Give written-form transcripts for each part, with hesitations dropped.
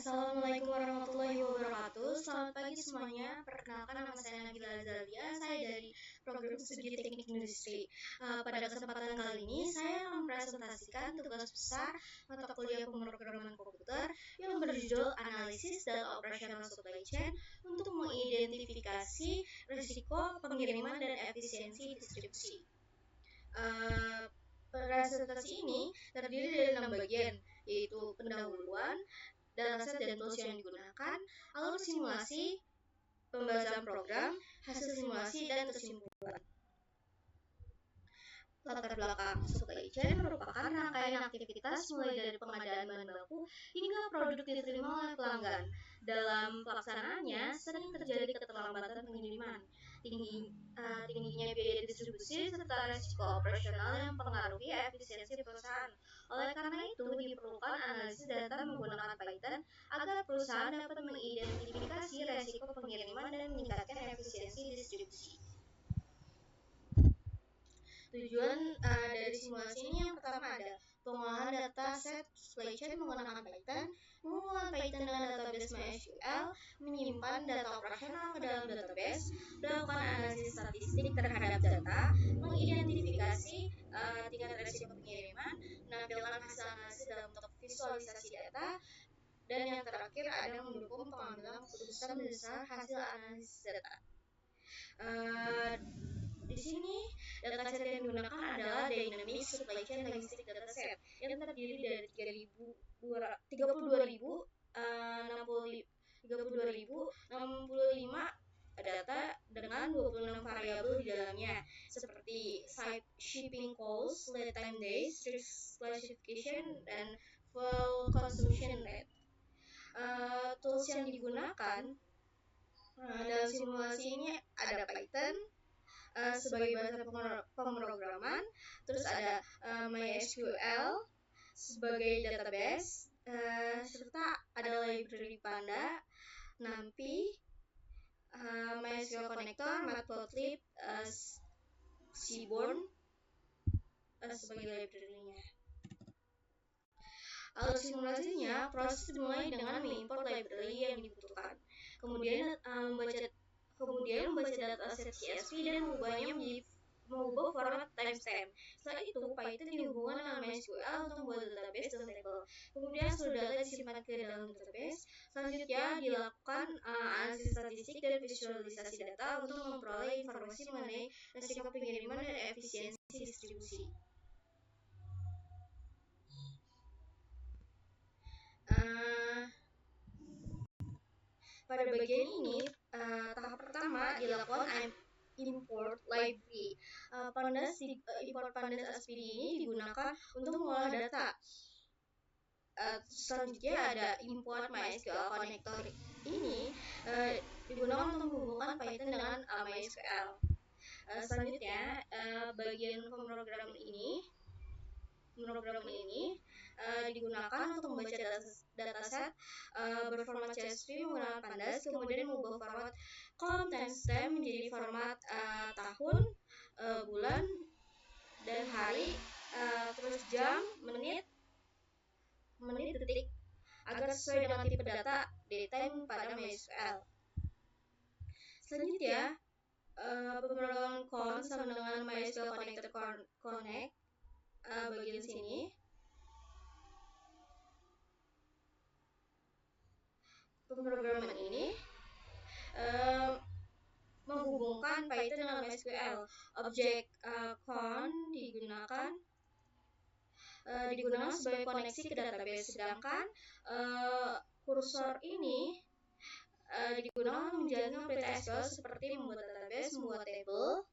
Assalamualaikum warahmatullahi wabarakatuh. Selamat pagi semuanya. Perkenalkan, nama saya Nabila Azalia. Saya dari program studi teknik industri. Pada kesempatan kali ini, saya akan mempresentasikan tugas besar mata kuliah pemrograman komputer yang berjudul Analisis dan Operational Supply Chain untuk mengidentifikasi risiko pengiriman dan efisiensi distribusi. Presentasi ini terdiri dari 6 bagian, yaitu pendahuluan, dataset dan tools yang digunakan, alur simulasi, pembahasan program, hasil simulasi, dan kesimpulan. Latar belakang supply chain merupakan rangkaian aktivitas mulai dari pengadaan bahan baku hingga produk diterima oleh pelanggan. Dalam pelaksanaannya, sering terjadi keterlambatan pengiriman, tingginya biaya distribusi, serta risiko operasional yang mempengaruhi efisiensi perusahaan. Oleh karena itu, diperlukan analisis data menggunakan Python agar perusahaan dapat mengidentifikasi risiko pengiriman dan meningkatkan efisiensi distribusi. Tujuan dari simulasi ini yang pertama ada pengolahan data set supply chain menggunakan Python, mengumpulkan Python dengan database MySQL, menyimpan data operasional ke dalam database, melakukan analisis statistik terhadap data, mengidentifikasi tingkat risiko pengiriman, menampilkan hasil analisis dalam bentuk visualisasi data, dan yang terakhir ada mendukung pengambilan keputusan berdasarkan hasil analisis data. Di sini dataset yang digunakan adalah Dynamic Supply Chain Logistic Dataset yang terdiri dari 32.065 data dengan 26 variabel di dalamnya, seperti site shipping cost, lead time days, risk classification, dan fuel consumption rate. Tools yang digunakan dalam simulasi ini ada Python sebagai bahasa pemrograman, terus ada MySQL sebagai database, serta ada library Panda, NumPy, MySQL Connector, Matplotlib, Seaborn sebagai library-nya. Alur simulasinya, proses dimulai dengan mengimport library yang dibutuhkan, kemudian membaca dataset CSV dan mengubah format timestamp. Setelah itu, Python dihubungkan dengan MySQL untuk membuat database dan table. Kemudian seluruh data disimpan ke dalam database. Selanjutnya dilakukan analisis statistik dan visualisasi data untuk memperoleh informasi mengenai risiko pengiriman dan efisiensi distribusi. Pada bagian ini, tahap pertama dilakukan import library. Import pandas SPD ini digunakan untuk mengolah data. Selanjutnya ada import MySQL connector ini digunakan untuk menghubungkan Python dengan MySQL. Selanjutnya bagian pemrograman ini digunakan untuk membaca dataset berformat CSV menggunakan pandas, kemudian mengubah format column timestamp menjadi format tahun, bulan, dan hari, terus jam, menit, detik, agar sesuai dengan tipe data datetime pada MySQL. Selanjutnya pemrograman connect sama dengan MySQL Connector Connect bagian sini. Pemrograman ini menghubungkan Python dengan MySQL. Objek con digunakan sebagai koneksi ke database, sedangkan kursor ini digunakan untuk menjalankan perintah SQL seperti membuat database, membuat table,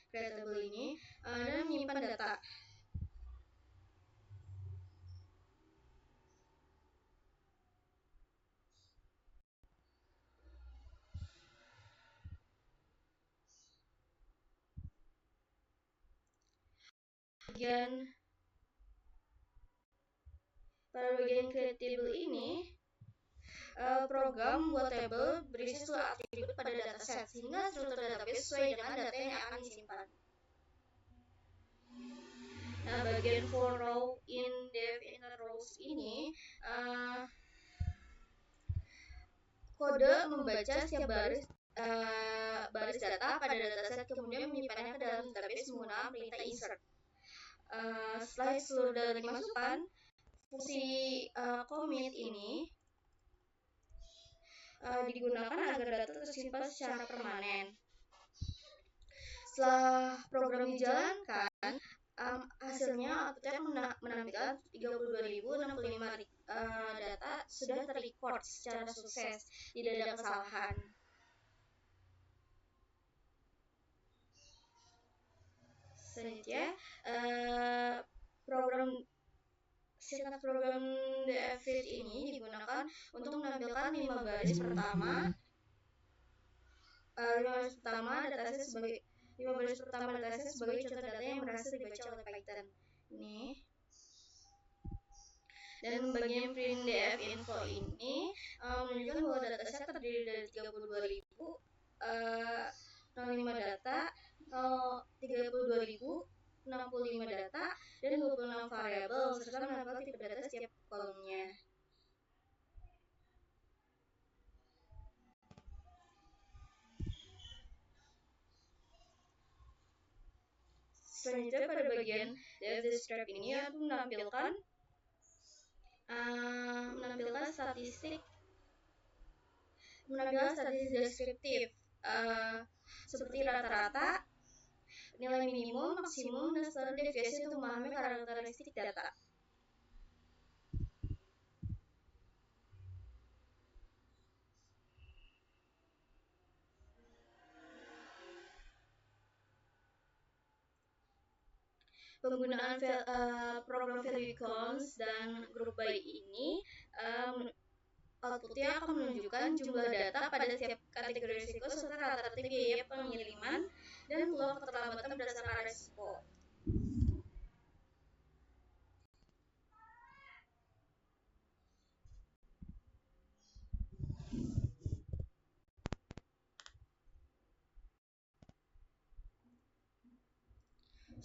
create table ini, dan menyimpan data. Pada bagian create table ini, program membuat table berisi seluruh atribut pada dataset sehingga struktur database sesuai dengan data yang akan disimpan. Bagian for row in def inner rows ini kode membaca setiap baris data pada dataset, kemudian menyimpannya ke dalam database menggunakan perintah insert. Setelah seluruh data dimasukkan, fungsi commit ini digunakan agar data tersimpan secara permanen. Setelah program dijalankan, hasilnya outputnya menampilkan 32.065 data sudah terrecord secara sukses, tidak ada kesalahan. Selanjutnya, singkat program DFID ini digunakan untuk menampilkan 5 baris pertama dataset sebagai 5 baris pertama dataset sebagai contoh data yang berhasil dibaca oleh Python. Ini. Dan bagian print df info ini menunjukkan bahwa dataset terdiri dari 32.005 data, 32.065 data, dan 26 variabel serta menempel tipe data setiap kolomnya. Selanjutnya pada bagian describe ini aku menampilkan statistik deskriptif seperti rata-rata, nilai minimum, maksimum, dan standar deviasi untuk memahami karakteristik data. Penggunaan program value counts dan group by ini outputnya akan menunjukkan jumlah data pada setiap kategori risiko serta rata-rata biaya pengiriman dan peluang keterlambatan berdasarkan risiko.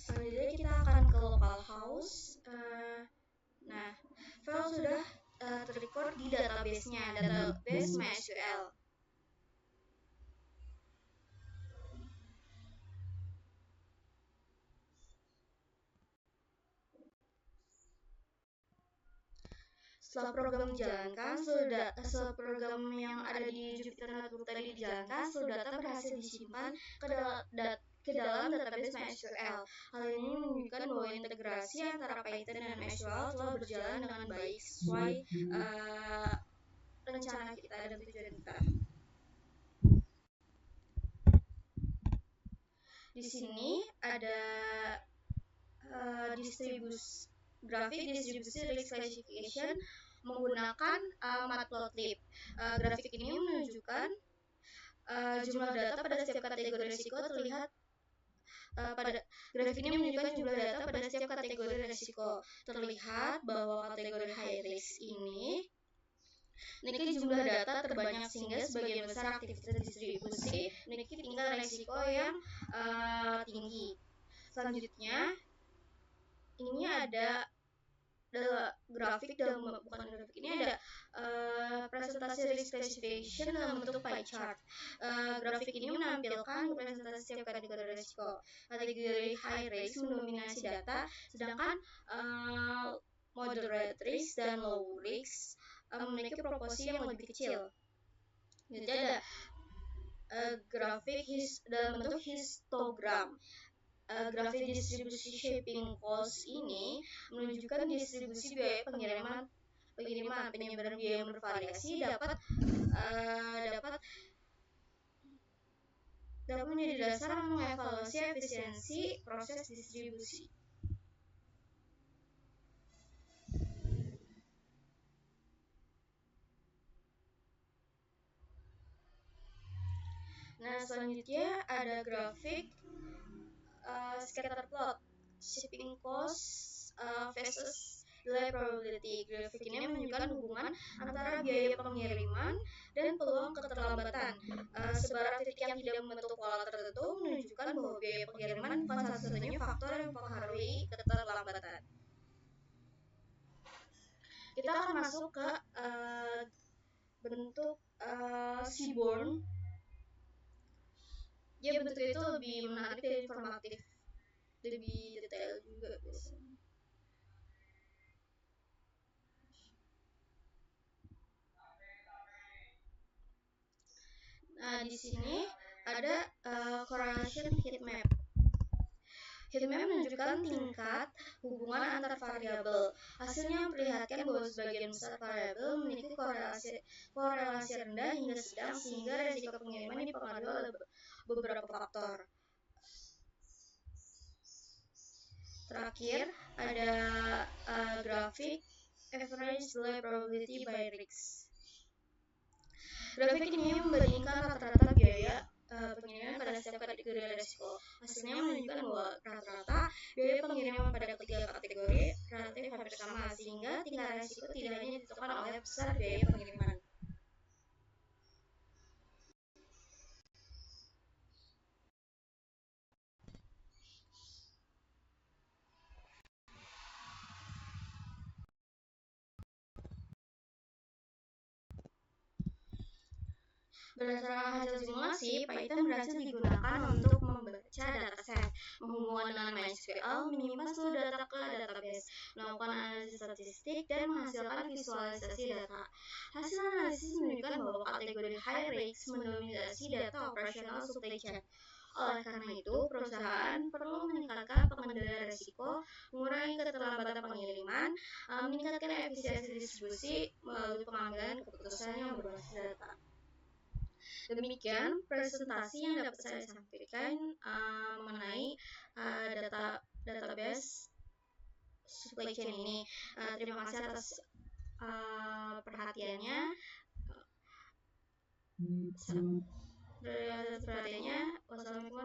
Selanjutnya kita akan ke localhost. Nah, file sudah terrecord di database-nya, database MySQL. Setelah program dijalankan, program yang ada di Jupyter Notebook tadi dijalankan, seluruh data berhasil disimpan ke dalam database MySQL. Hal ini menunjukkan bahwa integrasi antara Python dan MySQL telah berjalan dengan baik sesuai rencana kita dan tujuan kita. Di sini ada grafik distribusi risk classification menggunakan matplotlib. Grafik ini menunjukkan jumlah data pada setiap kategori risiko terlihat grafik ini menunjukkan jumlah data pada setiap kategori risiko. Terlihat bahwa kategori high risk ini memiliki jumlah data terbanyak sehingga sebagian besar aktivitas distribusi memiliki tingkat risiko yang tinggi. Selanjutnya, ini ada grafik ini ada presentasi risk classification dalam bentuk pie chart. Grafik ini menampilkan presentasi setiap kategori risiko. Kategori high risk mendominasi data, sedangkan moderate risk dan low risk memiliki proporsi yang lebih kecil. Jadi ada grafik dalam bentuk histogram. Grafik distribusi shipping cost ini menunjukkan distribusi biaya pengiriman penyebaran biaya yang bervariasi dapat menjadi dasar mengevaluasi efisiensi proses distribusi. Nah, selanjutnya ada grafik scatter plot shipping cost versus delay probability. Grafik ini menunjukkan hubungan antara biaya pengiriman dan peluang keterlambatan. Sebarang titik yang tidak membentuk pola tertentu menunjukkan bahwa biaya pengiriman bukan satu-satunya faktor yang mempengaruhi keterlambatan. Kita akan masuk ke bentuk Seaborn. Ya bentuknya itu lebih menarik dan informatif, lebih detail juga biasanya. Nah, di sini ada correlation heat map. Heat map menunjukkan tingkat hubungan antar variabel. Hasilnya memperlihatkan bahwa sebagian besar variabel memiliki korelasi rendah hingga sedang, sehingga resiko pengiriman dipengaruhi oleh beberapa faktor. Terakhir, ada grafik average delay probability by risks. Grafik ini membandingkan rata-rata biaya pengiriman pada setiap kategori resiko. Hasilnya menunjukkan bahwa rata-rata biaya pengiriman pada ketiga kategori relatif hampir sama, sehingga tingkat resiko tidak hanya ditentukan oleh besar biaya pengiriman. Berdasarkan hasil simulasi, Python berhasil digunakan untuk membaca dataset, menghubungkan dengan MySQL, menyimpan seluruh data ke database, melakukan analisis statistik, dan menghasilkan visualisasi data. Hasil analisis menunjukkan bahwa kategori high risk mendominasi data operasional supply chain. Oleh karena itu, perusahaan perlu meningkatkan pengendalian risiko, mengurangi keterlambatan pengiriman, meningkatkan efisiensi distribusi melalui pengambilan keputusan yang berbasis data. Demikian presentasi yang dapat saya sampaikan mengenai database supply chain ini. Terima kasih atas perhatiannya. Wassalamualaikum